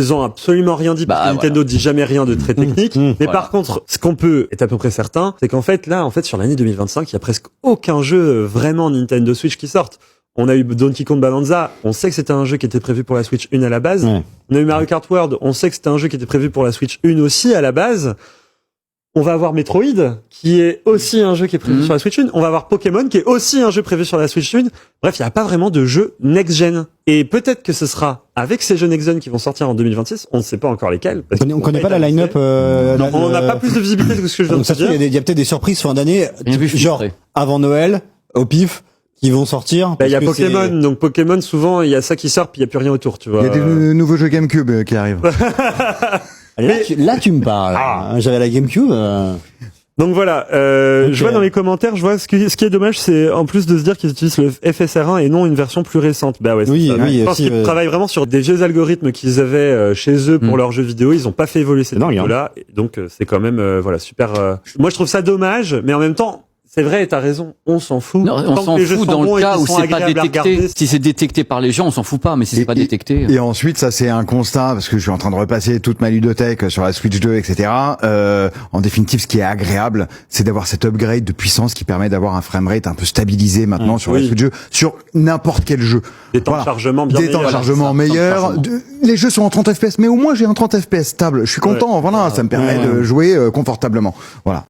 Ils ont absolument rien dit, parce que Nintendo dit jamais rien de très technique. Mais par contre, ce qu'on peut être à peu près certain, c'est qu'en fait, là, sur l'année 2025, il y a presque aucun jeu vraiment Nintendo Switch qui sortent. On a eu Donkey Kong Bonanza, on sait que c'était un jeu qui était prévu pour la Switch 1 à la base. Ouais. On a eu Mario Kart World, on sait que c'était un jeu qui était prévu pour la Switch 1 aussi à la base. On va avoir Metroid, qui est aussi un jeu qui est prévu sur la Switch 1. On va avoir Pokémon, qui est aussi un jeu prévu sur la Switch 1. Bref, il n'y a pas vraiment de jeu next-gen. Et peut-être que ce sera avec ces jeux next-gen qui vont sortir en 2026. On ne sait pas encore lesquels. On connaît pas la line-up. On n'a pas plus de visibilité que ce que je viens de dire. Il y a peut-être des surprises fin d'année, genre avant Noël, au pif. Qui vont sortir. Il y a Pokémon, donc Pokémon, souvent, il y a ça qui sort, puis il n'y a plus rien autour, tu vois. Il y a des nouveaux jeux GameCube qui arrivent. Là, tu me parles. J'avais la GameCube. Donc voilà, je vois dans les commentaires, je vois ce qui est dommage, c'est en plus de se dire qu'ils utilisent le FSR1 et non une version plus récente. Bah ouais, oui, je pense qu'ils travaillent vraiment sur des vieux algorithmes qu'ils avaient chez eux pour leurs jeux vidéo. Ils ont pas fait évoluer ces trucs-là, donc c'est quand même super. Moi, je trouve ça dommage, mais en même temps. C'est vrai, t'as raison, on s'en fout. Non, on s'en fout dans le cas où c'est pas détecté. Si c'est détecté par les gens, on s'en fout pas, mais si c'est pas détecté. Et ensuite, ça c'est un constat, parce que je suis en train de repasser toute ma ludothèque sur la Switch 2, etc. En définitive, ce qui est agréable, c'est d'avoir cet upgrade de puissance qui permet d'avoir un framerate un peu stabilisé maintenant sur la Switch 2, sur n'importe quel jeu. Des temps de chargement bien meilleurs. Des temps de chargement meilleurs. Les jeux sont en 30 FPS, mais au moins j'ai un 30 FPS stable. Je suis content, ça me permet de jouer confortablement. Voilà.